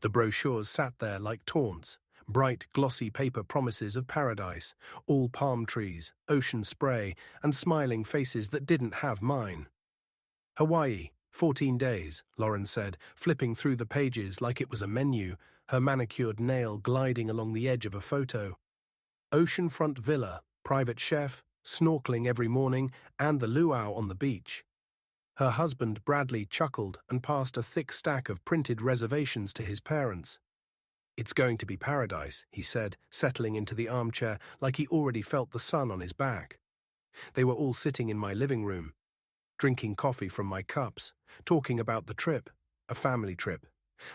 The brochures sat there like taunts, bright, glossy paper promises of paradise, all palm trees, ocean spray, and smiling faces that didn't have mine. Hawaii, 14 days, Lauren said, flipping through the pages like it was a menu, her manicured nail gliding along the edge of a photo. Oceanfront villa, private chef, snorkeling every morning, and the luau on the beach. Her husband, Bradley, chuckled and passed a thick stack of printed reservations to his parents. "It's going to be paradise," he said, settling into the armchair like he already felt the sun on his back. They were all sitting in my living room, drinking coffee from my cups, talking about the trip, a family trip,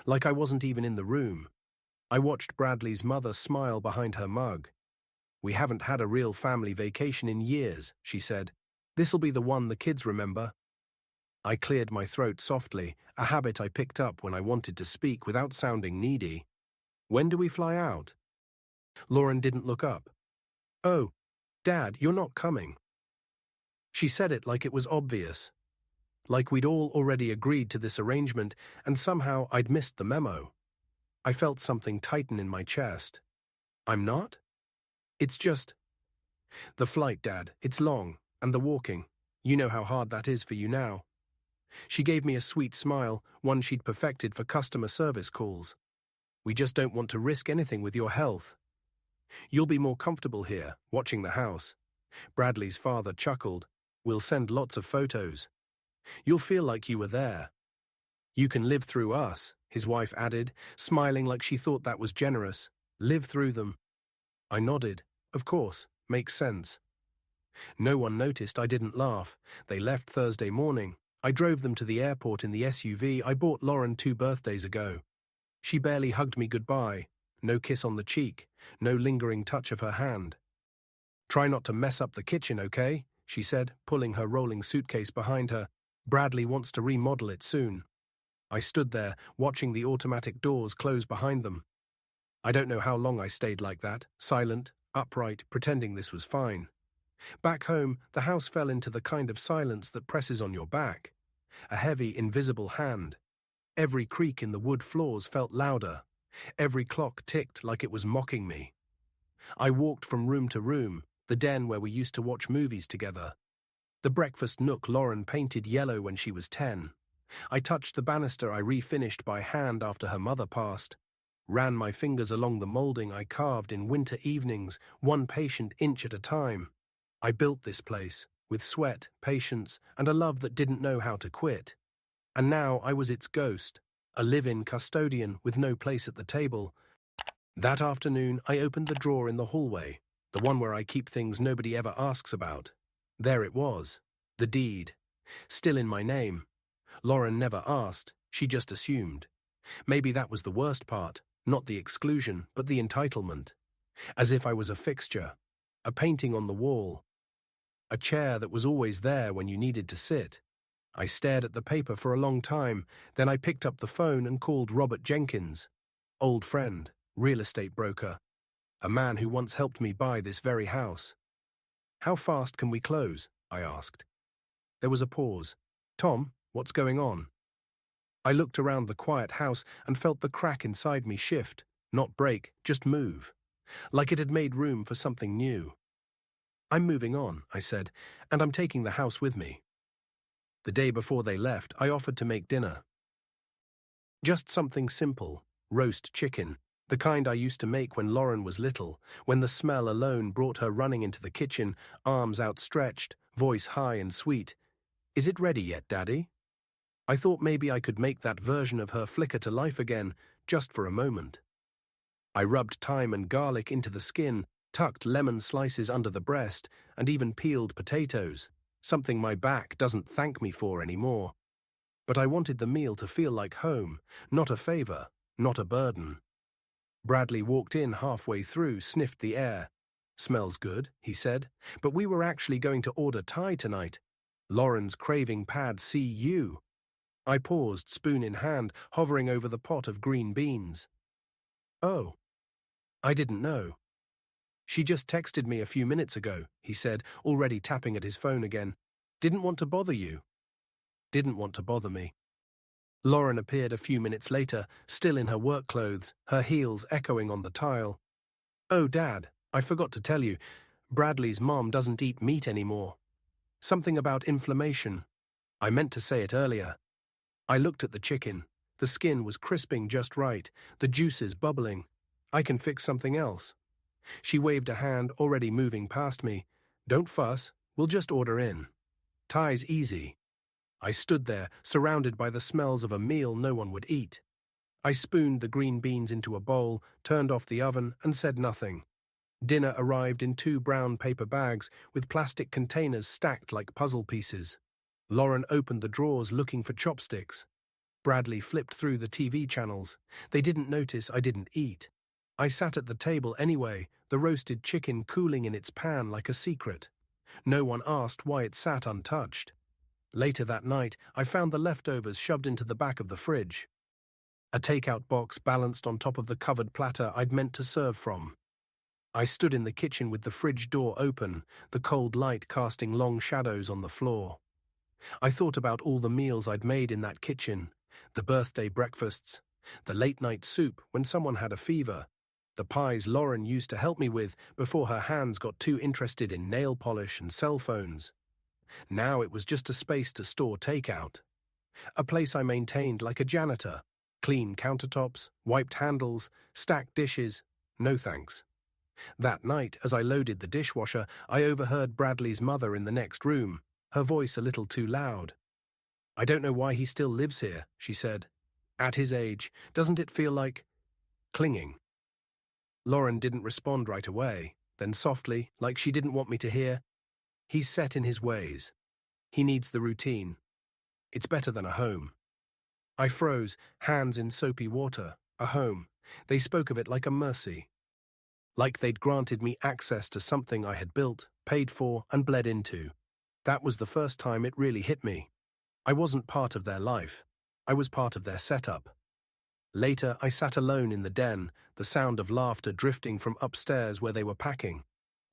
like I wasn't even in the room. I watched Bradley's mother smile behind her mug. "We haven't had a real family vacation in years," she said. "This'll be the one the kids remember." I cleared my throat softly, a habit I picked up when I wanted to speak without sounding needy. "When do we fly out?" Lauren didn't look up. "Oh, Dad, you're not coming." She said it like it was obvious, like we'd all already agreed to this arrangement and somehow I'd missed the memo. I felt something tighten in my chest. "I'm not? It's just the flight, Dad. It's long, and the walking. You know how hard that is for you now." She gave me a sweet smile, one she'd perfected for customer service calls. "We just don't want to risk anything with your health. You'll be more comfortable here, watching the house." Bradley's father chuckled. "We'll send lots of photos. You'll feel like you were there." "You can live through us," his wife added, smiling like she thought that was generous. "Live through them." I nodded. "Of course, makes sense." No one noticed I didn't laugh. They left Thursday morning. I drove them to the airport in the SUV I bought Lauren 2 birthdays ago. She barely hugged me goodbye. No kiss on the cheek, no lingering touch of her hand. "Try not to mess up the kitchen, okay?" she said, pulling her rolling suitcase behind her. "Bradley wants to remodel it soon." I stood there, watching the automatic doors close behind them. I don't know how long I stayed like that, silent, upright, pretending this was fine. Back home, the house fell into the kind of silence that presses on your back. A heavy, invisible hand. Every creak in the wood floors felt louder. Every clock ticked like it was mocking me. I walked from room to room, the den where we used to watch movies together. The breakfast nook Lauren painted yellow when she was 10. I touched the banister I refinished by hand after her mother passed. Ran my fingers along the molding I carved in winter evenings, one patient inch at a time. I built this place, with sweat, patience, and a love that didn't know how to quit. And now I was its ghost, a live-in custodian with no place at the table. That afternoon, I opened the drawer in the hallway, the one where I keep things nobody ever asks about. There it was, the deed, still in my name. Lauren never asked, she just assumed. Maybe that was the worst part, not the exclusion, but the entitlement. As if I was a fixture, a painting on the wall, a chair that was always there when you needed to sit. I stared at the paper for a long time, then I picked up the phone and called Robert Jenkins, old friend, real estate broker, a man who once helped me buy this very house. "How fast can we close?" I asked. There was a pause. "Tom, what's going on?" I looked around the quiet house and felt the crack inside me shift, not break, just move, like it had made room for something new. "I'm moving on," I said, "and I'm taking the house with me." The day before they left, I offered to make dinner. Just something simple, roast chicken, the kind I used to make when Lauren was little, when the smell alone brought her running into the kitchen, arms outstretched, voice high and sweet. "Is it ready yet, Daddy?" I thought maybe I could make that version of her flicker to life again, just for a moment. I rubbed thyme and garlic into the skin, tucked lemon slices under the breast, and even peeled potatoes, something my back doesn't thank me for anymore. But I wanted the meal to feel like home, not a favor, not a burden. Bradley walked in halfway through, sniffed the air. "Smells good," he said, "but we were actually going to order Thai tonight. Lauren's craving pad CU. I paused, spoon in hand, hovering over the pot of green beans. "Oh, I didn't know." "She just texted me a few minutes ago," he said, already tapping at his phone again. "Didn't want to bother you." Didn't want to bother me. Lauren appeared a few minutes later, still in her work clothes, her heels echoing on the tile. "Oh, Dad, I forgot to tell you, Bradley's mom doesn't eat meat anymore. Something about inflammation. I meant to say it earlier." I looked at the chicken. The skin was crisping just right, the juices bubbling. "I can fix something else." She waved a hand, already moving past me. "Don't fuss, we'll just order in. Thai's easy." I stood there, surrounded by the smells of a meal no one would eat. I spooned the green beans into a bowl, turned off the oven, and said nothing. Dinner arrived in 2 brown paper bags with plastic containers stacked like puzzle pieces. Lauren opened the drawers looking for chopsticks. Bradley flipped through the TV channels. They didn't notice I didn't eat. I sat at the table anyway, the roasted chicken cooling in its pan like a secret. No one asked why it sat untouched. Later that night, I found the leftovers shoved into the back of the fridge. A takeout box balanced on top of the covered platter I'd meant to serve from. I stood in the kitchen with the fridge door open, the cold light casting long shadows on the floor. I thought about all the meals I'd made in that kitchen, the birthday breakfasts, the late-night soup when someone had a fever, the pies Lauren used to help me with before her hands got too interested in nail polish and cell phones. Now it was just a space to store takeout. A place I maintained like a janitor. Clean countertops, wiped handles, stacked dishes. No thanks. That night, as I loaded the dishwasher, I overheard Bradley's mother in the next room, her voice a little too loud. "I don't know why he still lives here," she said. "At his age, doesn't it feel like clinging?" Lauren didn't respond right away. Then softly, like she didn't want me to hear, "He's set in his ways. He needs the routine. It's better than a home." I froze, hands in soapy water. A home. They spoke of it like a mercy. Like they'd granted me access to something I had built, paid for, and bled into. That was the first time it really hit me. I wasn't part of their life. I was part of their setup. Later, I sat alone in the den, the sound of laughter drifting from upstairs where they were packing.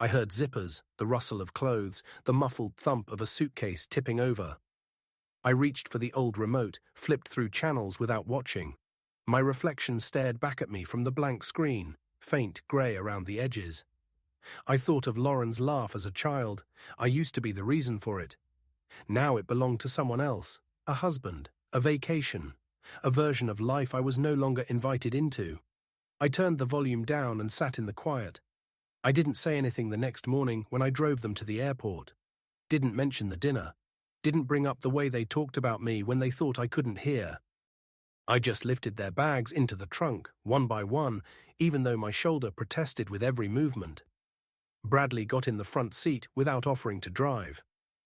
I heard zippers, the rustle of clothes, the muffled thump of a suitcase tipping over. I reached for the old remote, flipped through channels without watching. My reflection stared back at me from the blank screen, faint grey around the edges. I thought of Lauren's laugh as a child. I used to be the reason for it. Now it belonged to someone else, a husband, a vacation, a version of life I was no longer invited into. I turned the volume down and sat in the quiet. I didn't say anything the next morning when I drove them to the airport. Didn't mention the dinner. Didn't bring up the way they talked about me when they thought I couldn't hear. I just lifted their bags into the trunk, one by one, even though my shoulder protested with every movement. Bradley got in the front seat without offering to drive.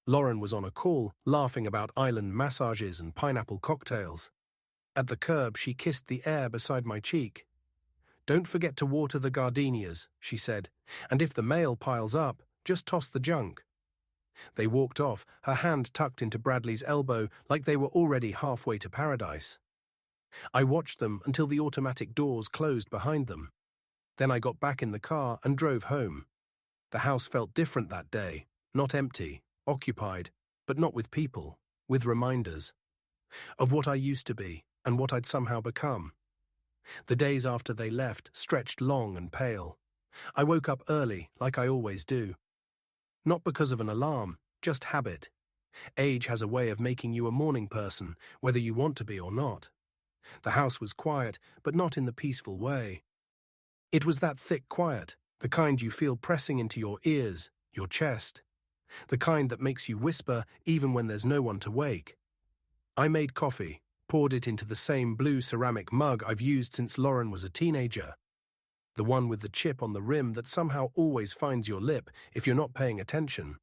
Lauren was on a call, laughing about island massages and pineapple cocktails. At the curb, she kissed the air beside my cheek. "Don't forget to water the gardenias," she said, "and if the mail piles up, just toss the junk." They walked off, her hand tucked into Bradley's elbow like they were already halfway to paradise. I watched them until the automatic doors closed behind them. Then I got back in the car and drove home. The house felt different that day, not empty, occupied, but not with people, with reminders of what I used to be and what I'd somehow become. The days after they left stretched long and pale. I woke up early, like I always do. Not because of an alarm, just habit. Age has a way of making you a morning person, whether you want to be or not. The house was quiet, but not in the peaceful way. It was that thick quiet, the kind you feel pressing into your ears, your chest. The kind that makes you whisper even when there's no one to wake. I made coffee, poured it into the same blue ceramic mug I've used since Lauren was a teenager. The one with the chip on the rim that somehow always finds your lip if you're not paying attention.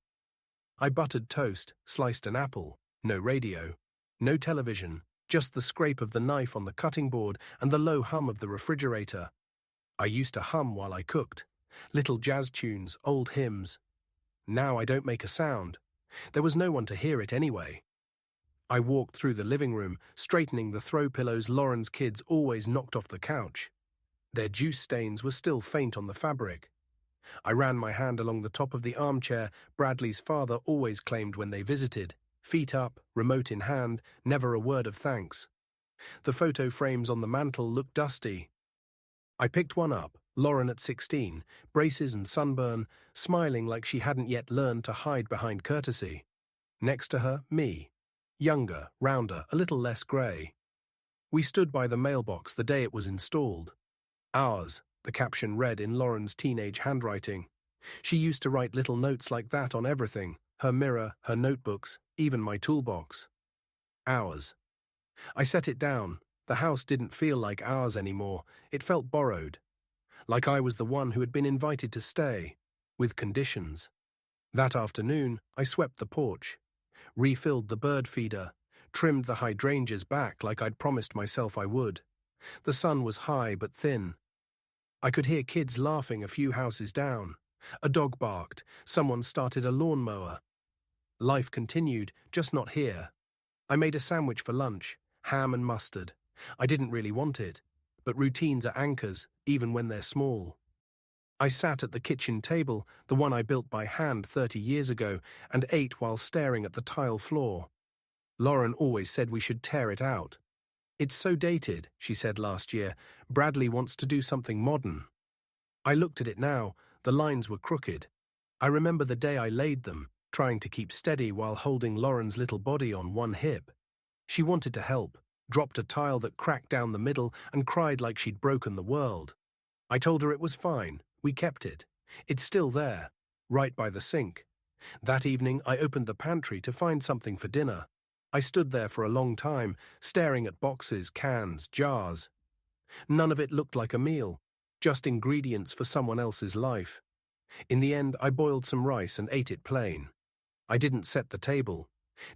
I buttered toast, sliced an apple, no radio, no television, just the scrape of the knife on the cutting board and the low hum of the refrigerator. I used to hum while I cooked, little jazz tunes, old hymns. Now I don't make a sound. There was no one to hear it anyway. I walked through the living room, straightening the throw pillows Lauren's kids always knocked off the couch. Their juice stains were still faint on the fabric. I ran my hand along the top of the armchair Bradley's father always claimed when they visited, feet up, remote in hand, never a word of thanks. The photo frames on the mantel looked dusty. I picked one up, Lauren at 16, braces and sunburn, smiling like she hadn't yet learned to hide behind courtesy. Next to her, me. Younger, rounder, a little less grey. We stood by the mailbox the day it was installed. Ours, the caption read in Lauren's teenage handwriting. She used to write little notes like that on everything, her mirror, her notebooks, even my toolbox. Ours. I set it down. The house didn't feel like ours anymore. It felt borrowed. Like I was the one who had been invited to stay, with conditions. That afternoon, I swept the porch, refilled the bird feeder, trimmed the hydrangeas back like I'd promised myself I would. The sun was high but thin. I could hear kids laughing a few houses down. A dog barked. Someone started a lawnmower. Life continued, just not here. I made a sandwich for lunch, ham and mustard. I didn't really want it, but routines are anchors, even when they're small. I sat at the kitchen table, the one I built by hand 30 years ago, and ate while staring at the tile floor. Lauren always said we should tear it out. It's so dated, she said last year. Bradley wants to do something modern. I looked at it now. The lines were crooked. I remember the day I laid them, trying to keep steady while holding Lauren's little body on one hip. She wanted to help, dropped a tile that cracked down the middle and cried like she'd broken the world. I told her it was fine. We kept it. It's still there, right by the sink. That evening, I opened the pantry to find something for dinner. I stood there for a long time, staring at boxes, cans, jars. None of it looked like a meal, just ingredients for someone else's life. In the end, I boiled some rice and ate it plain. I didn't set the table,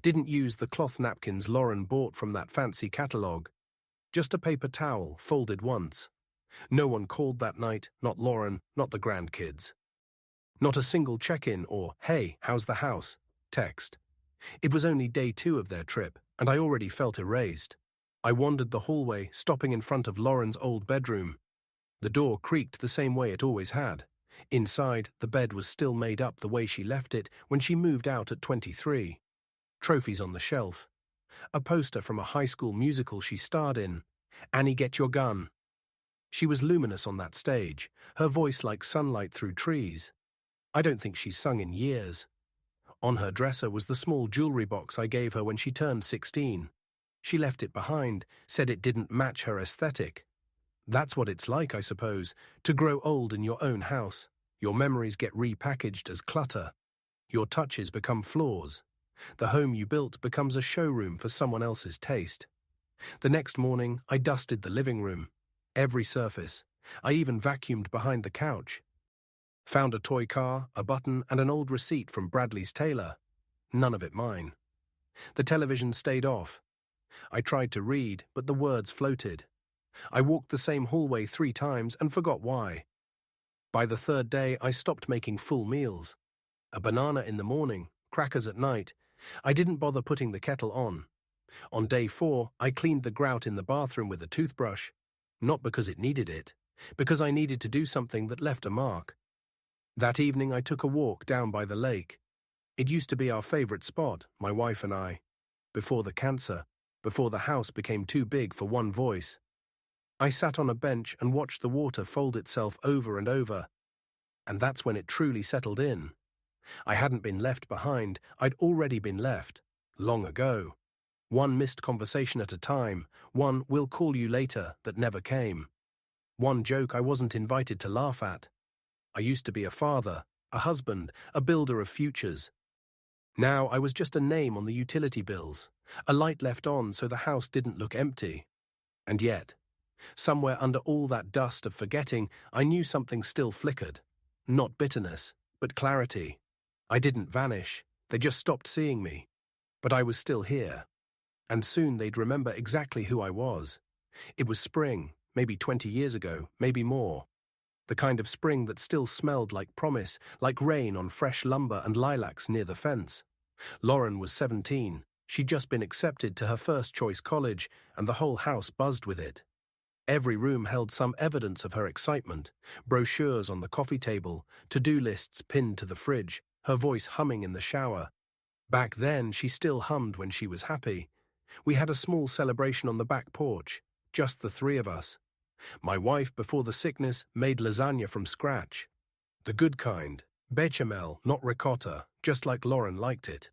didn't use the cloth napkins Lauren bought from that fancy catalogue. Just a paper towel, folded once. No one called that night, not Lauren, not the grandkids. Not a single check-in or, "Hey, how's the house?" text. It was only day 2 of their trip, and I already felt erased. I wandered the hallway, stopping in front of Lauren's old bedroom. The door creaked the same way it always had. Inside, the bed was still made up the way she left it when she moved out at 23. Trophies on the shelf. A poster from a high school musical she starred in. "Annie, get your gun." She was luminous on that stage, her voice like sunlight through trees. I don't think she's sung in years. On her dresser was the small jewelry box I gave her when she turned 16. She left it behind, said it didn't match her aesthetic. That's what it's like, I suppose, to grow old in your own house. Your memories get repackaged as clutter. Your touches become flaws. The home you built becomes a showroom for someone else's taste. The next morning, I dusted the living room. Every surface. I even vacuumed behind the couch. Found a toy car, a button, and an old receipt from Bradley's tailor. None of it mine. The television stayed off. I tried to read, but the words floated. I walked the same hallway 3 times and forgot why. By the 3rd day, I stopped making full meals. A banana in the morning, crackers at night. I didn't bother putting the kettle on. On day 4, I cleaned the grout in the bathroom with a toothbrush. Not because it needed it, because I needed to do something that left a mark. That evening I took a walk down by the lake. It used to be our favorite spot, my wife and I. Before the cancer, before the house became too big for one voice. I sat on a bench and watched the water fold itself over and over. And that's when it truly settled in. I hadn't been left behind, I'd already been left. Long ago. One missed conversation at a time, one "we'll call you later" that never came. One joke I wasn't invited to laugh at. I used to be a father, a husband, a builder of futures. Now I was just a name on the utility bills, a light left on so the house didn't look empty. And yet, somewhere under all that dust of forgetting, I knew something still flickered. Not bitterness, but clarity. I didn't vanish, they just stopped seeing me. But I was still here. And soon they'd remember exactly who I was. It was spring, maybe 20 years ago, maybe more. The kind of spring that still smelled like promise, like rain on fresh lumber and lilacs near the fence. Lauren was 17. She'd just been accepted to her first-choice college, and the whole house buzzed with it. Every room held some evidence of her excitement. Brochures on the coffee table, to-do lists pinned to the fridge, her voice humming in the shower. Back then, she still hummed when she was happy. We had a small celebration on the back porch, just the three of us. My wife, before the sickness, made lasagna from scratch. The good kind, bechamel, not ricotta, just like Lauren liked it.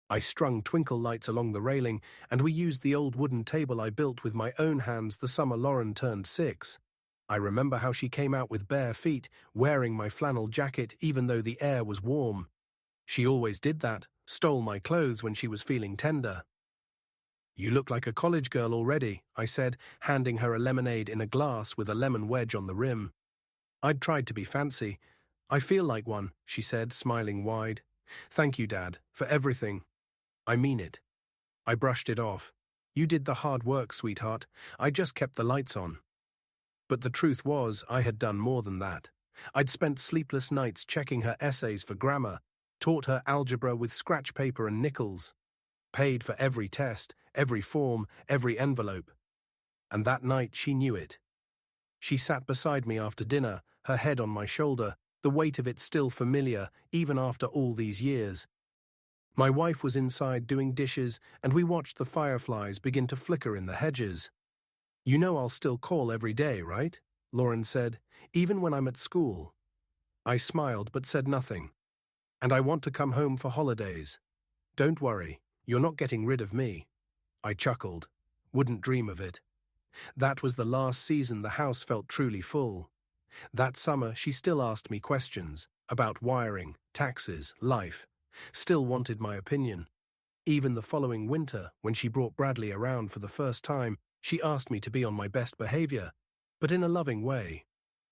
I strung twinkle lights along the railing, and we used the old wooden table I built with my own hands the summer Lauren turned 6. I remember how she came out with bare feet, wearing my flannel jacket even though the air was warm. She always did that, stole my clothes when she was feeling tender. "You look like a college girl already," I said, handing her a lemonade in a glass with a lemon wedge on the rim. I'd tried to be fancy. "I feel like one," she said, smiling wide. "Thank you, Dad, for everything." "I mean it." I brushed it off. "You did the hard work, sweetheart. I just kept the lights on." But the truth was, I had done more than that. I'd spent sleepless nights checking her essays for grammar, taught her algebra with scratch paper and nickels, paid for every test, every form, every envelope. And that night she knew it. She sat beside me after dinner, her head on my shoulder, the weight of it still familiar, even after all these years. My wife was inside doing dishes, and we watched the fireflies begin to flicker in the hedges. "You know I'll still call every day, right?" Lauren said, "even when I'm at school." I smiled but said nothing. "And I want to come home for holidays. Don't worry, you're not getting rid of me." I chuckled. Wouldn't dream of it. That was the last season the house felt truly full. That summer she still asked me questions about wiring, taxes, life. Still wanted my opinion. Even the following winter, when she brought Bradley around for the first time, she asked me to be on my best behavior, but in a loving way.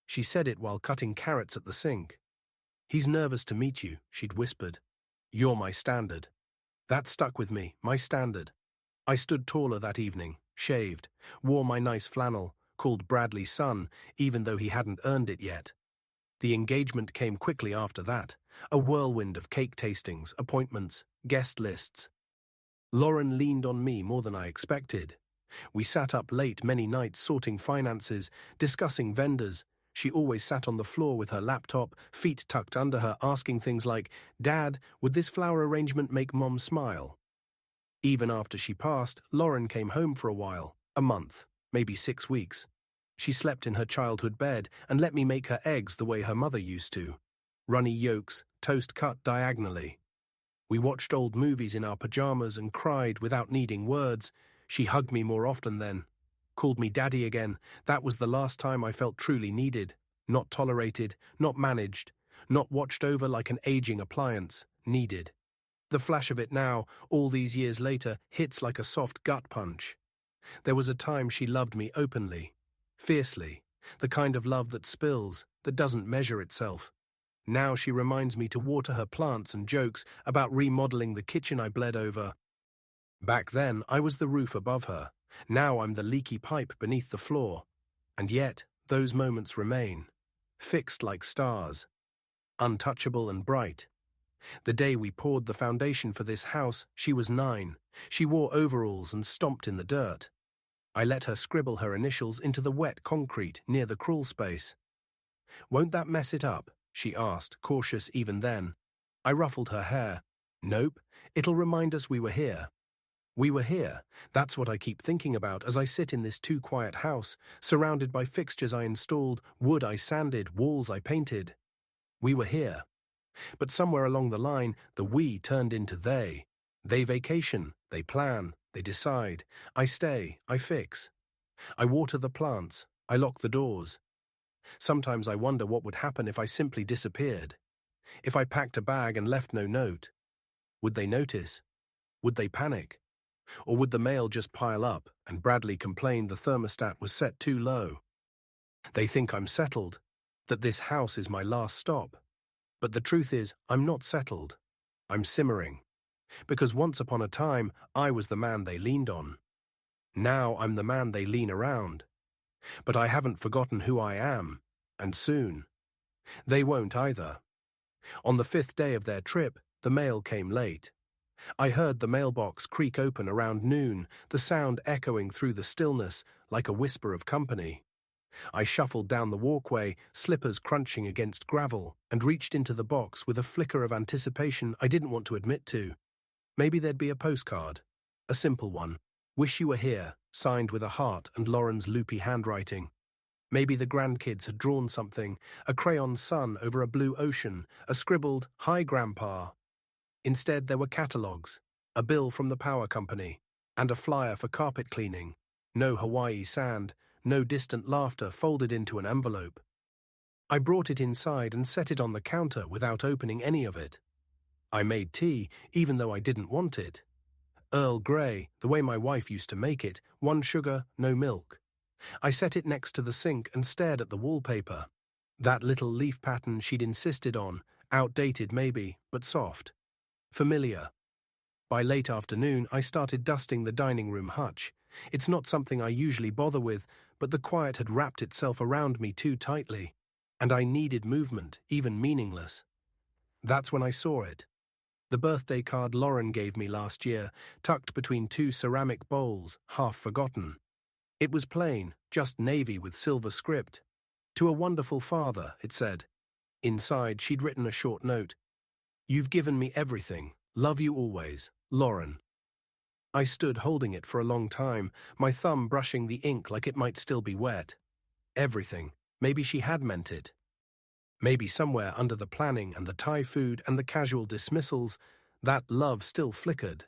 She said it while cutting carrots at the sink. "He's nervous to meet you," she'd whispered. "You're my standard." That stuck with me, my standard. I stood taller that evening, shaved, wore my nice flannel, called Bradley son, even though he hadn't earned it yet. The engagement came quickly after that, a whirlwind of cake tastings, appointments, guest lists. Lauren leaned on me more than I expected. We sat up late many nights sorting finances, discussing vendors. She always sat on the floor with her laptop, feet tucked under her, asking things like, "Dad, would this flower arrangement make Mom smile?" Even after she passed, Lauren came home for a while, a month, maybe 6 weeks. She slept in her childhood bed and let me make her eggs the way her mother used to. Runny yolks, toast cut diagonally. We watched old movies in our pajamas and cried without needing words. She hugged me more often then. Called me daddy again. That was the last time I felt truly needed. Not tolerated, not managed, not watched over like an aging appliance. Needed. The flash of it now, all these years later, hits like a soft gut punch. There was a time she loved me openly, fiercely, the kind of love that spills, that doesn't measure itself. Now she reminds me to water her plants and jokes about remodeling the kitchen I bled over. Back then, I was the roof above her. Now I'm the leaky pipe beneath the floor. And yet, those moments remain, fixed like stars, untouchable and bright. The day we poured the foundation for this house, she was 9. She wore overalls and stomped in the dirt. I let her scribble her initials into the wet concrete near the crawl space. "Won't that mess it up?" she asked, cautious even then. I ruffled her hair. "Nope, it'll remind us we were here." We were here. That's what I keep thinking about as I sit in this too-quiet house, surrounded by fixtures I installed, wood I sanded, walls I painted. We were here. But somewhere along the line, the we turned into they. They vacation, they plan, they decide. I stay, I fix. I water the plants, I lock the doors. Sometimes I wonder what would happen if I simply disappeared. If I packed a bag and left no note. Would they notice? Would they panic? Or would the mail just pile up and Bradley complain the thermostat was set too low? They think I'm settled, that this house is my last stop. But the truth is, I'm not settled. I'm simmering. Because once upon a time, I was the man they leaned on. Now I'm the man they lean around. But I haven't forgotten who I am, and soon. They won't either. On the 5th day of their trip, the mail came late. I heard the mailbox creak open around noon, the sound echoing through the stillness like a whisper of company. I shuffled down the walkway, slippers crunching against gravel, and reached into the box with a flicker of anticipation I didn't want to admit to. Maybe there'd be a postcard. A simple one. Wish you were here, signed with a heart and Lauren's loopy handwriting. Maybe the grandkids had drawn something, a crayon sun over a blue ocean, a scribbled, "Hi, Grandpa." Instead, there were catalogues, a bill from the power company, and a flyer for carpet cleaning. No Hawaii sand, no distant laughter folded into an envelope. I brought it inside and set it on the counter without opening any of it. I made tea, even though I didn't want it. Earl Grey, the way my wife used to make it, 1 sugar, no milk. I set it next to the sink and stared at the wallpaper. That little leaf pattern she'd insisted on, outdated maybe, but soft. Familiar. By late afternoon, I started dusting the dining room hutch. It's not something I usually bother with, but the quiet had wrapped itself around me too tightly, and I needed movement, even meaningless. That's when I saw it. The birthday card Lauren gave me last year, tucked between 2 ceramic bowls, half forgotten. It was plain, just navy with silver script. "To a wonderful father," it said. Inside, she'd written a short note. "You've given me everything. Love you always, Lauren." I stood holding it for a long time, my thumb brushing the ink like it might still be wet. Everything. Maybe she had meant it. Maybe somewhere under the planning and the Thai food and the casual dismissals, that love still flickered.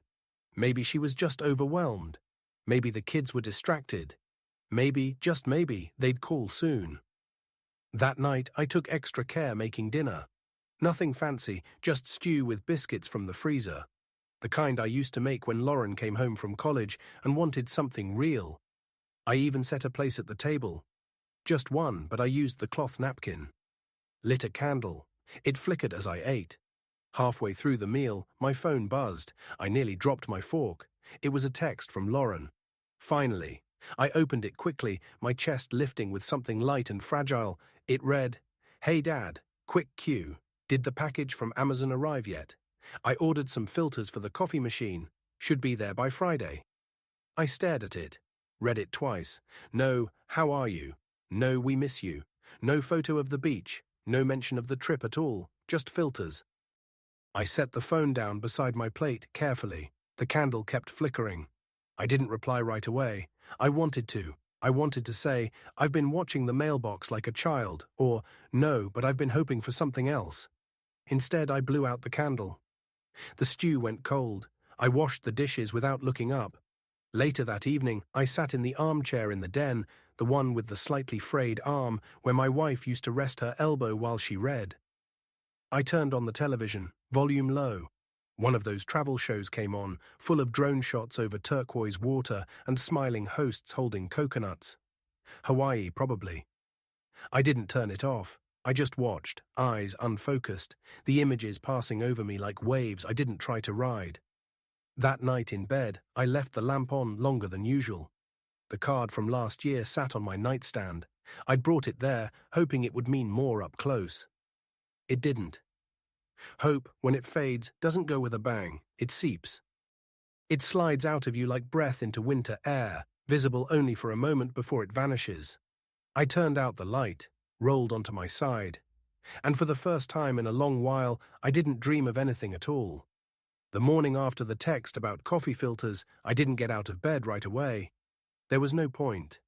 Maybe she was just overwhelmed. Maybe the kids were distracted. Maybe, just maybe, they'd call soon. That night, I took extra care making dinner. Nothing fancy, just stew with biscuits from the freezer. The kind I used to make when Lauren came home from college and wanted something real. I even set a place at the table. Just one, but I used the cloth napkin. Lit a candle. It flickered as I ate. Halfway through the meal, my phone buzzed. I nearly dropped my fork. It was a text from Lauren. Finally, I opened it quickly, my chest lifting with something light and fragile. It read, "Hey Dad, quick cue. Did the package from Amazon arrive yet? I ordered some filters for the coffee machine. Should be there by Friday." I stared at it, read it twice. No, "How are you?" No, "We miss you." No photo of the beach. No mention of the trip at all, just filters. I set the phone down beside my plate carefully. The candle kept flickering. I didn't reply right away. I wanted to. I wanted to say, "I've been watching the mailbox like a child," or, "No, but I've been hoping for something else." Instead, I blew out the candle. The stew went cold. I washed the dishes without looking up. Later that evening, I sat in the armchair in the den, the one with the slightly frayed arm, where my wife used to rest her elbow while she read. I turned on the television, volume low. One of those travel shows came on, full of drone shots over turquoise water and smiling hosts holding coconuts. Hawaii, probably. I didn't turn it off. I just watched, eyes unfocused, the images passing over me like waves I didn't try to ride. That night in bed, I left the lamp on longer than usual. The card from last year sat on my nightstand. I'd brought it there, hoping it would mean more up close. It didn't. Hope, when it fades, doesn't go with a bang. It seeps. It slides out of you like breath into winter air, visible only for a moment before it vanishes. I turned out the light, rolled onto my side, and for the first time in a long while, I didn't dream of anything at all. The morning after the text about coffee filters, I didn't get out of bed right away. There was no point.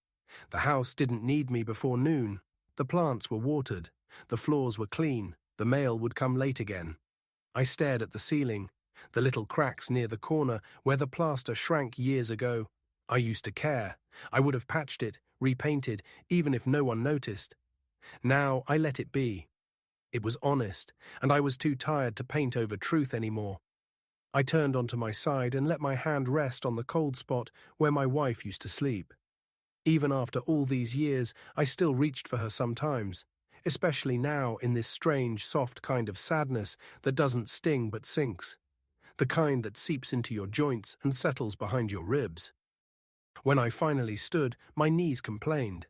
The house didn't need me before noon. The plants were watered. The floors were clean. The mail would come late again. I stared at the ceiling, the little cracks near the corner where the plaster shrank years ago. I used to care. I would have patched it, repainted, even if no one noticed. Now I let it be. It was honest, and I was too tired to paint over truth anymore. I turned onto my side and let my hand rest on the cold spot where my wife used to sleep. Even after all these years, I still reached for her sometimes, especially now in this strange, soft kind of sadness that doesn't sting but sinks, the kind that seeps into your joints and settles behind your ribs. When I finally stood, my knees complained.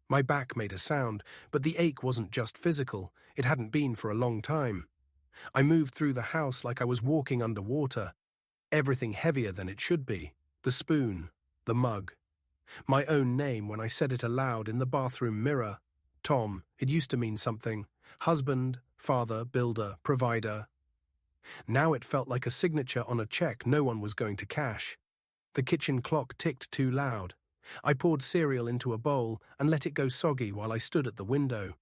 My back made a sound, but the ache wasn't just physical, it hadn't been for a long time. I moved through the house like I was walking underwater, everything heavier than it should be, the spoon, the mug. My own name when I said it aloud in the bathroom mirror. Tom, it used to mean something. Husband, father, builder, provider. Now it felt like a signature on a check no one was going to cash. The kitchen clock ticked too loud. I poured cereal into a bowl and let it go soggy while I stood at the window.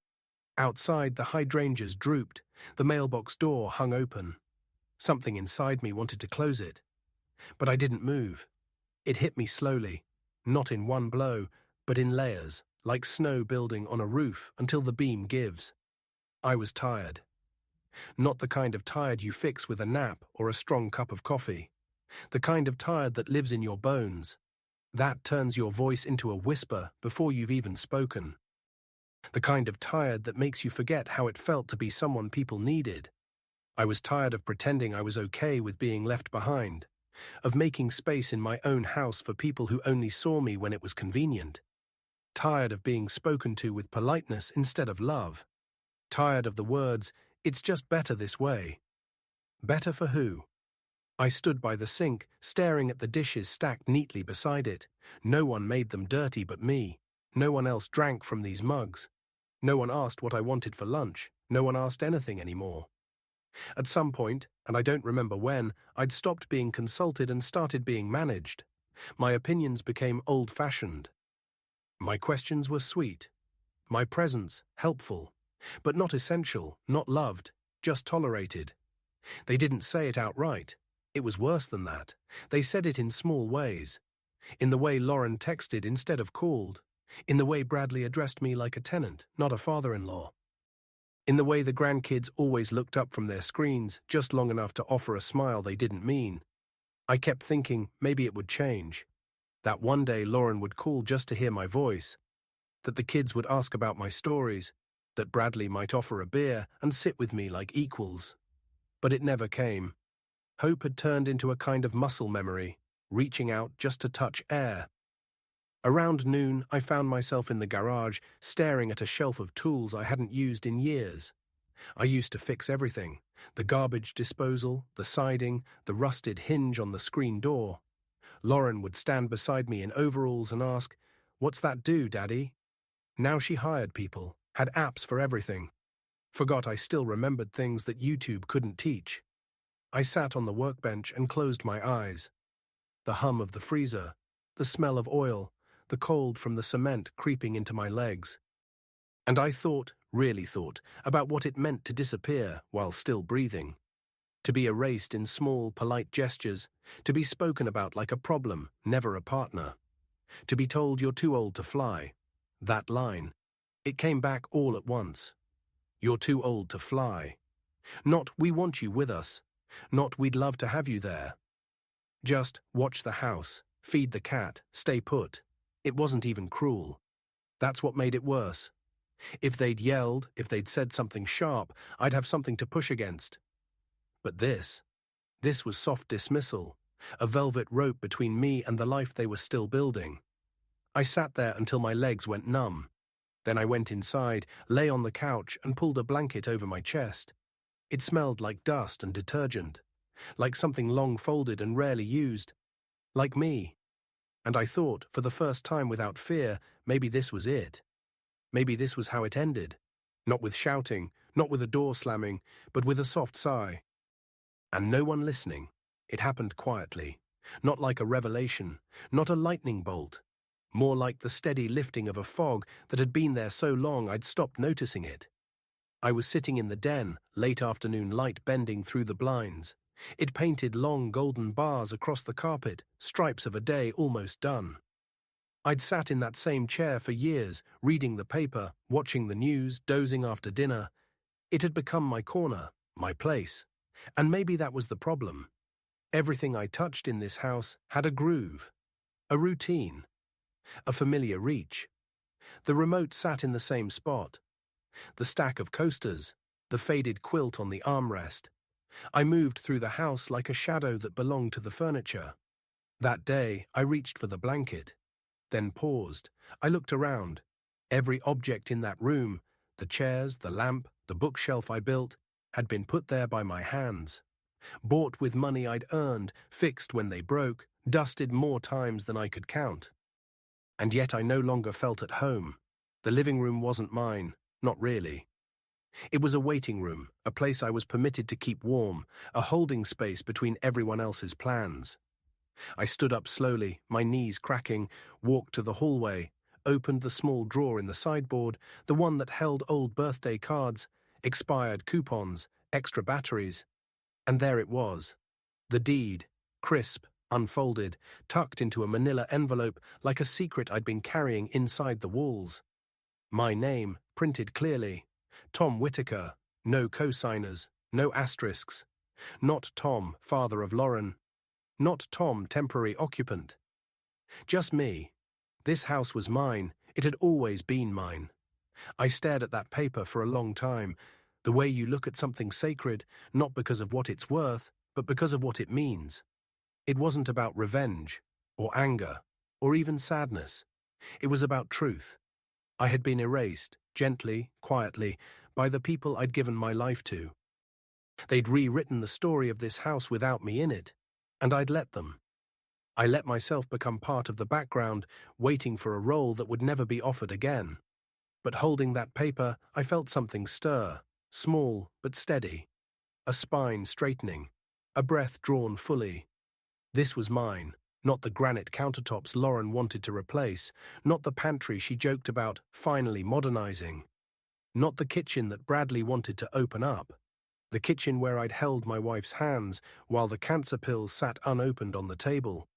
Outside, the hydrangeas drooped. The mailbox door hung open. Something inside me wanted to close it. But I didn't move. It hit me slowly, not in one blow, but in layers, like snow building on a roof until the beam gives. I was tired. Not the kind of tired you fix with a nap or a strong cup of coffee. The kind of tired that lives in your bones. That turns your voice into a whisper before you've even spoken. The kind of tired that makes you forget how it felt to be someone people needed. I was tired of pretending I was okay with being left behind, of making space in my own house for people who only saw me when it was convenient. Tired of being spoken to with politeness instead of love. Tired of the words, "It's just better this way." Better for who? I stood by the sink, staring at the dishes stacked neatly beside it. No one made them dirty but me. No one else drank from these mugs. No one asked what I wanted for lunch. No one asked anything anymore. At some point, and I don't remember when, I'd stopped being consulted and started being managed. My opinions became old-fashioned. My questions were sweet. My presence, helpful. But not essential, not loved, just tolerated. They didn't say it outright. It was worse than that. They said it in small ways. In the way Lauren texted instead of called. In the way Bradley addressed me like a tenant, not a father-in-law. In the way the grandkids always looked up from their screens just long enough to offer a smile they didn't mean. I kept thinking maybe it would change. That one day Lauren would call just to hear my voice. That the kids would ask about my stories. That Bradley might offer a beer and sit with me like equals. But it never came. Hope had turned into a kind of muscle memory, reaching out just to touch air. Around noon, I found myself in the garage, staring at a shelf of tools I hadn't used in years. I used to fix everything: the garbage disposal, the siding, the rusted hinge on the screen door. Lauren would stand beside me in overalls and ask, "What's that do, Daddy?" Now she hired people, had apps for everything. Forgot I still remembered things that YouTube couldn't teach. I sat on the workbench and closed my eyes. The hum of the freezer, the smell of oil, the cold from the cement creeping into my legs. And I thought, really thought, about what it meant to disappear while still breathing. To be erased in small, polite gestures, to be spoken about like a problem, never a partner. To be told you're too old to fly. That line. It came back all at once. You're too old to fly. Not, we want you with us. Not, we'd love to have you there. Just, watch the house, feed the cat, stay put. It wasn't even cruel. That's what made it worse. If they'd yelled, if they'd said something sharp, I'd have something to push against. But this was soft dismissal, a velvet rope between me and the life they were still building. I sat there until my legs went numb. Then I went inside, lay on the couch and pulled a blanket over my chest. It smelled like dust and detergent, like something long folded and rarely used, like me. And I thought, for the first time without fear, maybe this was it. Maybe this was how it ended. Not with shouting, not with a door slamming, but with a soft sigh. And no one listening. It happened quietly, not like a revelation, not a lightning bolt, more like the steady lifting of a fog that had been there so long I'd stopped noticing it. I was sitting in the den, late afternoon light bending through the blinds. It painted long golden bars across the carpet, stripes of a day almost done. I'd sat in that same chair for years, reading the paper, watching the news, dozing after dinner. It had become my corner, my place. And maybe that was the problem. Everything I touched in this house had a groove, a routine, a familiar reach. The remote sat in the same spot. The stack of coasters, the faded quilt on the armrest. I moved through the house like a shadow that belonged to the furniture. That day, I reached for the blanket, then paused. I looked around. Every object in that room, the chairs, the lamp, the bookshelf I built, had been put there by my hands. Bought with money I'd earned, fixed when they broke, dusted more times than I could count. And yet I no longer felt at home. The living room wasn't mine, not really. It was a waiting room, a place I was permitted to keep warm, a holding space between everyone else's plans. I stood up slowly, my knees cracking, walked to the hallway, opened the small drawer in the sideboard, the one that held old birthday cards, expired coupons, extra batteries. And there it was. The deed, crisp, unfolded, tucked into a manila envelope like a secret I'd been carrying inside the walls. My name, printed clearly. Tom Whitaker. No cosigners, no asterisks. Not Tom, father of Lauren. Not Tom, temporary occupant. Just me. This house was mine. It had always been mine. I stared at that paper for a long time, the way you look at something sacred, not because of what it's worth, but because of what it means. It wasn't about revenge, or anger, or even sadness. It was about truth. I had been erased, gently, quietly, by the people I'd given my life to. They'd rewritten the story of this house without me in it, and I'd let them. I let myself become part of the background, waiting for a role that would never be offered again. But holding that paper, I felt something stir, small but steady. A spine straightening, a breath drawn fully. This was mine, not the granite countertops Lauren wanted to replace, not the pantry she joked about finally modernizing, not the kitchen that Bradley wanted to open up, the kitchen where I'd held my wife's hands while the cancer pills sat unopened on the table,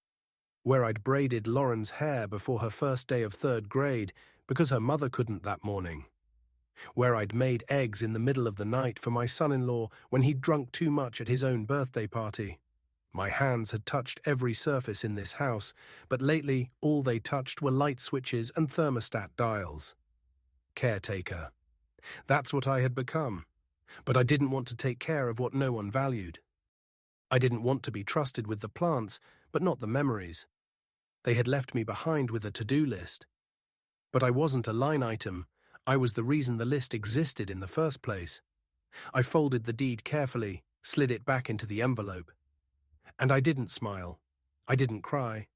where I'd braided Lauren's hair before her first day of third grade because her mother couldn't that morning, where I'd made eggs in the middle of the night for my son-in-law when he'd drunk too much at his own birthday party. My hands had touched every surface in this house, but lately all they touched were light switches and thermostat dials. Caretaker. That's what I had become. But I didn't want to take care of what no one valued. I didn't want to be trusted with the plants, but not the memories. They had left me behind with a to-do list. But I wasn't a line item. I was the reason the list existed in the first place. I folded the deed carefully, slid it back into the envelope. And I didn't smile. I didn't cry.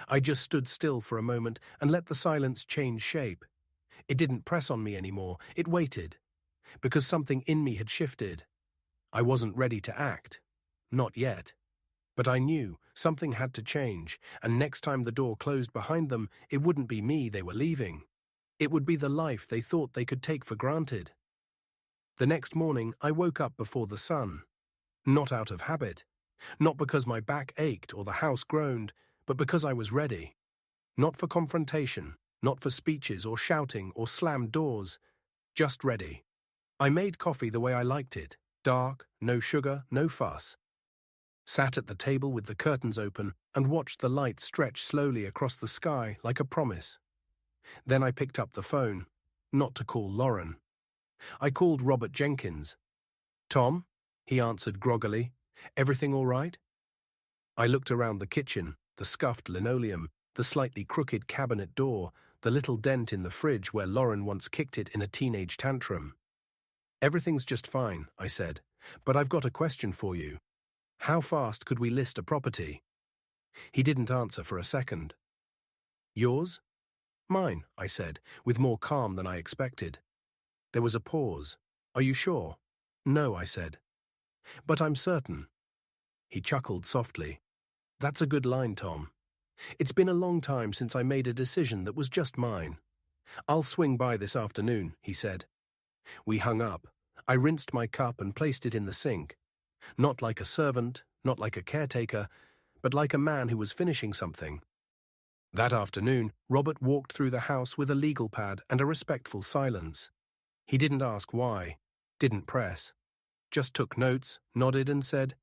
I just stood still for a moment and let the silence change shape. It didn't press on me anymore. It waited. Because something in me had shifted. I wasn't ready to act. Not yet. But I knew something had to change, and next time the door closed behind them, it wouldn't be me they were leaving. It would be the life they thought they could take for granted. The next morning, I woke up before the sun. Not out of habit. Not because my back ached or the house groaned, but because I was ready. Not for confrontation, not for speeches or shouting or slammed doors. Just ready. I made coffee the way I liked it, dark, no sugar, no fuss. Sat at the table with the curtains open and watched the light stretch slowly across the sky like a promise. Then I picked up the phone, not to call Lauren. I called Robert Jenkins. "Tom?" he answered groggily. "Everything all right?" I looked around the kitchen, the scuffed linoleum, the slightly crooked cabinet door, the little dent in the fridge where Lauren once kicked it in a teenage tantrum. "Everything's just fine," I said, "but I've got a question for you. How fast could we list a property?" He didn't answer for a second. "Yours?" "Mine," I said, with more calm than I expected. There was a pause. "Are you sure?" "No," I said. "But I'm certain." He chuckled softly. "That's a good line, Tom. It's been a long time since I made a decision that was just mine. I'll swing by this afternoon," he said. We hung up. I rinsed my cup and placed it in the sink. Not like a servant, not like a caretaker, but like a man who was finishing something. That afternoon, Robert walked through the house with a legal pad and a respectful silence. He didn't ask why, didn't press. Just took notes, nodded and said,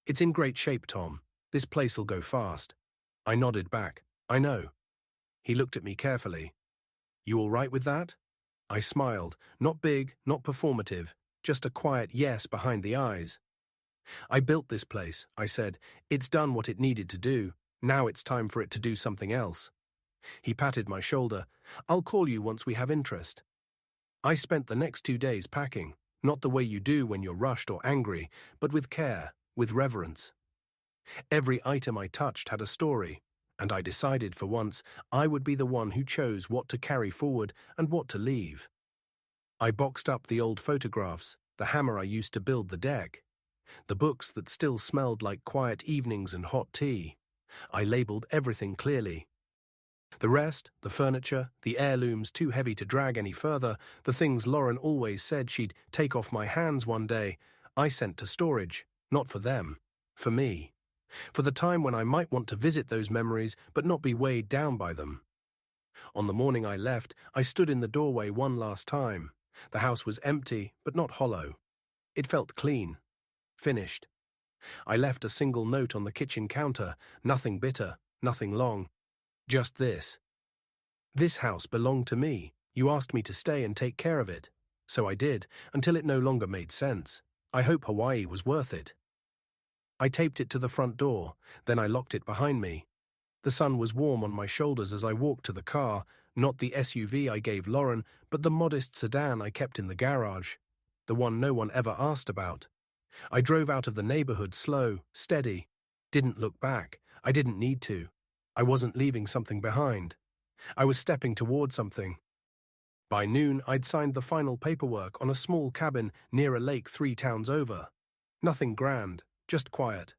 "It's in great shape, Tom. This place'll go fast." I nodded back. "I know." He looked at me carefully. "You all right with that?" I smiled, not big, not performative, just a quiet yes behind the eyes. "I built this place," I said. "It's done what it needed to do. Now it's time for it to do something else." He patted my shoulder. "I'll call you once we have interest." I spent the next 2 days packing, not the way you do when you're rushed or angry, but with care, with reverence. Every item I touched had a story, and I decided for once I would be the one who chose what to carry forward and what to leave. I boxed up the old photographs, the hammer I used to build the deck, the books that still smelled like quiet evenings and hot tea, I labelled everything clearly. The rest, the furniture, the heirlooms too heavy to drag any further, the things Lauren always said she'd take off my hands one day, I sent to storage, not for them, for me. For the time when I might want to visit those memories but not be weighed down by them. On the morning I left, I stood in the doorway one last time. The house was empty, but not hollow. It felt clean, finished. I left a single note on the kitchen counter, nothing bitter, nothing long. Just this. This house belonged to me. You asked me to stay and take care of it. So I did, until it no longer made sense. I hope Hawaii was worth it. I taped it to the front door, then I locked it behind me. The sun was warm on my shoulders as I walked to the car, not the SUV I gave Lauren, but the modest sedan I kept in the garage, the one no one ever asked about. I drove out of the neighborhood slow, steady, didn't look back. I didn't need to. I wasn't leaving something behind. I was stepping toward something. By noon, I'd signed the final paperwork on a small cabin near a lake 3 towns over. Nothing grand, just quiet,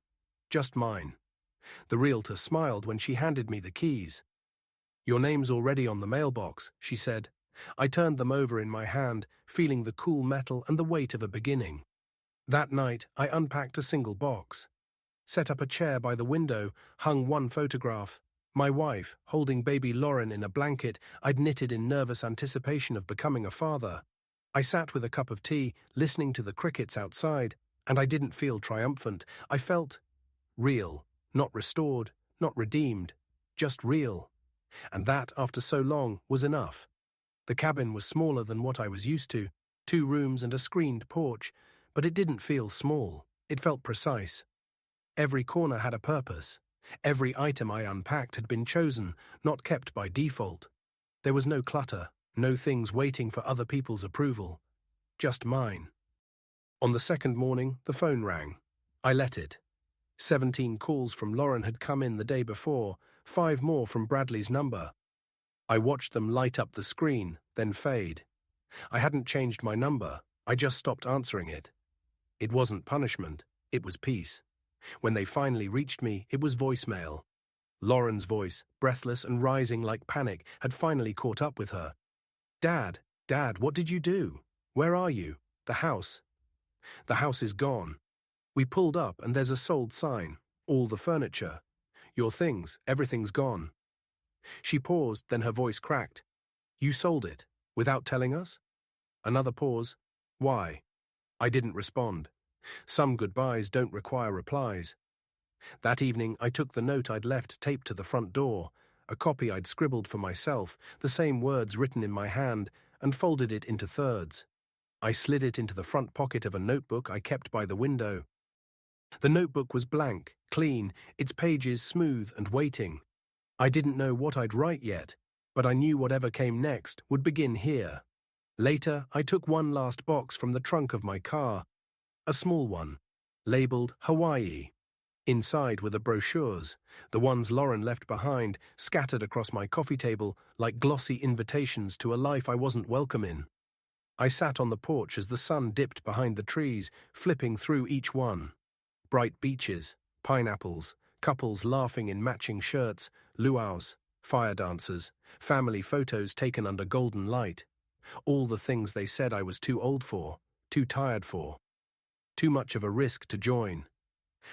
just mine. The realtor smiled when she handed me the keys. "Your name's already on the mailbox," she said. I turned them over in my hand, feeling the cool metal and the weight of a beginning. That night, I unpacked a single box, set up a chair by the window, hung one photograph, my wife holding baby Lauren in a blanket I'd knitted in nervous anticipation of becoming a father. I sat with a cup of tea, listening to the crickets outside, and I didn't feel triumphant. I felt real, not restored, not redeemed, just real. And that, after so long, was enough. The cabin was smaller than what I was used to, 2 rooms and a screened porch, but it didn't feel small. It felt precise. Every corner had a purpose. Every item I unpacked had been chosen, not kept by default. There was no clutter, no things waiting for other people's approval. Just mine. On the second morning, the phone rang. I let it. 17 calls from Lauren had come in the day before, 5 more from Bradley's number. I watched them light up the screen, then fade. I hadn't changed my number. I just stopped answering it. It wasn't punishment. It was peace. When they finally reached me, it was voicemail. Lauren's voice, breathless and rising like panic, had finally caught up with her. Dad, what did you do? Where are you? The house. The house is gone. We pulled up and there's a sold sign. All the furniture. Your things, everything's gone." She paused, then her voice cracked. "You sold it, without telling us?" Another pause. "Why?" I didn't respond. Some goodbyes don't require replies. That evening, I took the note I'd left taped to the front door, a copy I'd scribbled for myself, the same words written in my hand, and folded it into thirds. I slid it into the front pocket of a notebook I kept by the window. The notebook was blank, clean, its pages smooth and waiting. I didn't know what I'd write yet, but I knew whatever came next would begin here. Later, I took one last box from the trunk of my car, a small one, labelled Hawaii. Inside were the brochures, the ones Lauren left behind, scattered across my coffee table like glossy invitations to a life I wasn't welcome in. I sat on the porch as the sun dipped behind the trees, flipping through each one. Bright beaches, pineapples, couples laughing in matching shirts, luau's, fire dancers, family photos taken under golden light. All the things they said I was too old for, too tired for. Too much of a risk to join.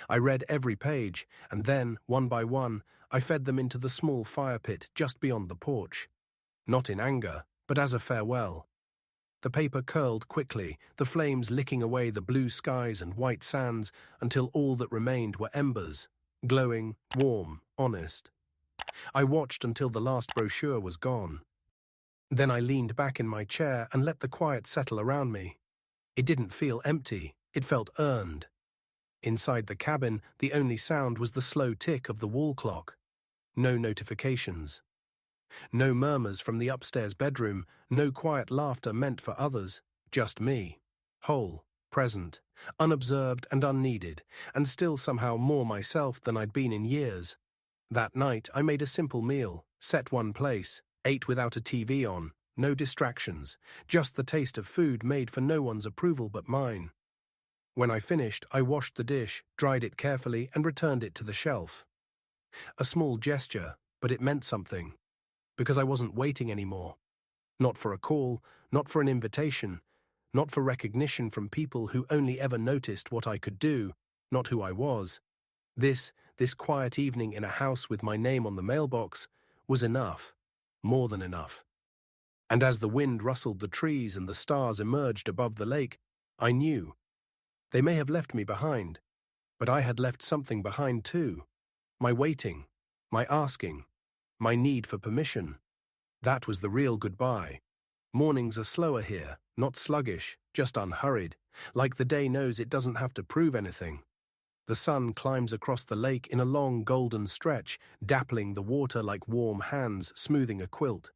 I read every page, and then, one by one, I fed them into the small fire pit just beyond the porch. Not in anger, but as a farewell. The paper curled quickly, the flames licking away the blue skies and white sands until all that remained were embers, glowing, warm, honest. I watched until the last brochure was gone. Then I leaned back in my chair and let the quiet settle around me. It didn't feel empty, it felt earned. Inside the cabin, the only sound was the slow tick of the wall clock. No notifications. No murmurs from the upstairs bedroom, no quiet laughter meant for others, just me. Whole, present, unobserved and unneeded, and still somehow more myself than I'd been in years. That night I made a simple meal, set one place, ate without a TV on, no distractions, just the taste of food made for no one's approval but mine. When I finished, I washed the dish, dried it carefully, and returned it to the shelf. A small gesture, but it meant something, because I wasn't waiting anymore. Not for a call, not for an invitation, not for recognition from people who only ever noticed what I could do, not who I was. This quiet evening in a house with my name on the mailbox was enough, more than enough. And as the wind rustled the trees and the stars emerged above the lake, I knew. They may have left me behind, but I had left something behind too. My waiting, my asking, my need for permission. That was the real goodbye. Mornings are slower here, not sluggish, just unhurried, like the day knows it doesn't have to prove anything. The sun climbs across the lake in a long golden stretch, dappling the water like warm hands smoothing a quilt.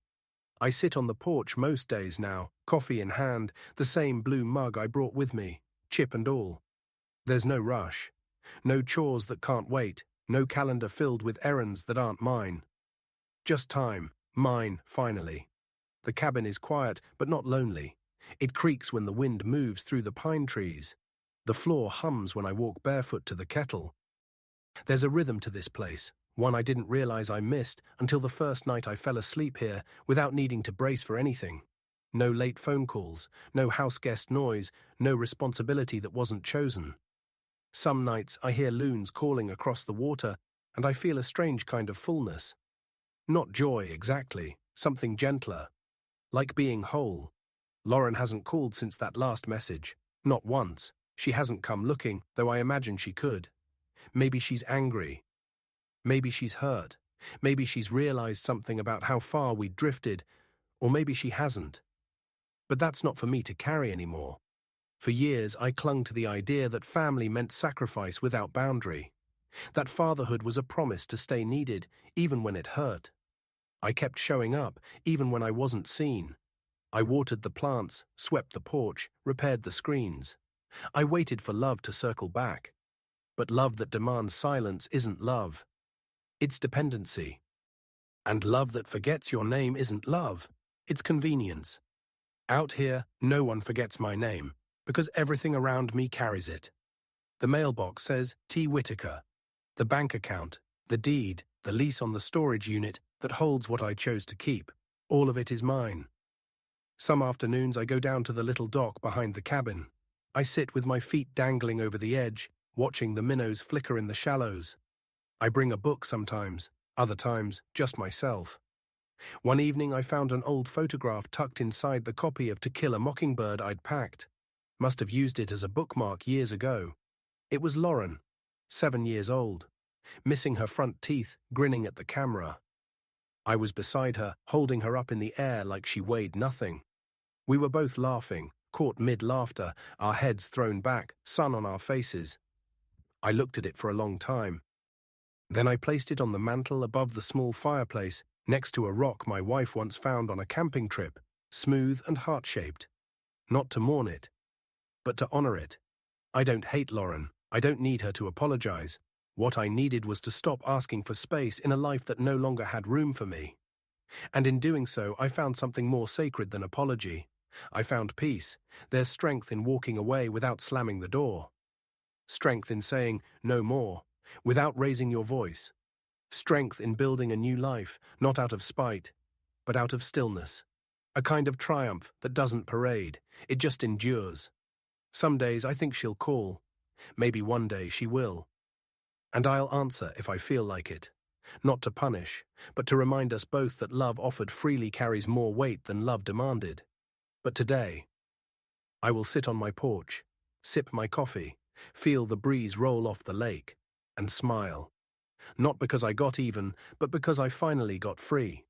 I sit on the porch most days now, coffee in hand, the same blue mug I brought with me, chip and all. There's no rush, no chores that can't wait, no calendar filled with errands that aren't mine. Just time, mine, finally. The cabin is quiet, but not lonely. It creaks when the wind moves through the pine trees. The floor hums when I walk barefoot to the kettle. There's a rhythm to this place, one I didn't realize I missed until the first night I fell asleep here without needing to brace for anything. No late phone calls, no house guest noise, no responsibility that wasn't chosen. Some nights I hear loons calling across the water, and I feel a strange kind of fullness. Not joy exactly, something gentler. Like being whole. Lauren hasn't called since that last message. Not once. She hasn't come looking, though I imagine she could. Maybe she's angry. Maybe she's hurt. Maybe she's realized something about how far we drifted, or maybe she hasn't. But that's not for me to carry anymore. For years I clung to the idea that family meant sacrifice without boundary. That fatherhood was a promise to stay needed, even when it hurt. I kept showing up, even when I wasn't seen. I watered the plants, swept the porch, repaired the screens. I waited for love to circle back. But love that demands silence isn't love. It's dependency. And love that forgets your name isn't love. It's convenience. Out here, no one forgets my name, because everything around me carries it. The mailbox says T. Whitaker. The bank account, the deed, the lease on the storage unit that holds what I chose to keep. All of it is mine. Some afternoons I go down to the little dock behind the cabin. I sit with my feet dangling over the edge, watching the minnows flicker in the shallows. I bring a book sometimes, other times just myself. One evening I found an old photograph tucked inside the copy of To Kill a Mockingbird I'd packed. Must have used it as a bookmark years ago. It was Lauren, 7 years old, missing her front teeth, grinning at the camera. I was beside her, holding her up in the air like she weighed nothing. We were both laughing, caught mid-laughter, our heads thrown back, sun on our faces. I looked at it for a long time. Then I placed it on the mantel above the small fireplace, next to a rock my wife once found on a camping trip, smooth and heart-shaped. Not to mourn it, but to honor it. I don't hate Lauren. I don't need her to apologize. What I needed was to stop asking for space in a life that no longer had room for me. And in doing so, I found something more sacred than apology. I found peace. There's strength in walking away without slamming the door. Strength in saying no more, without raising your voice. Strength in building a new life, not out of spite, but out of stillness. A kind of triumph that doesn't parade, it just endures. Some days I think she'll call. Maybe one day she will. And I'll answer if I feel like it. Not to punish, but to remind us both that love offered freely carries more weight than love demanded. But today, I will sit on my porch, sip my coffee, feel the breeze roll off the lake, and smile. Not because I got even, but because I finally got free.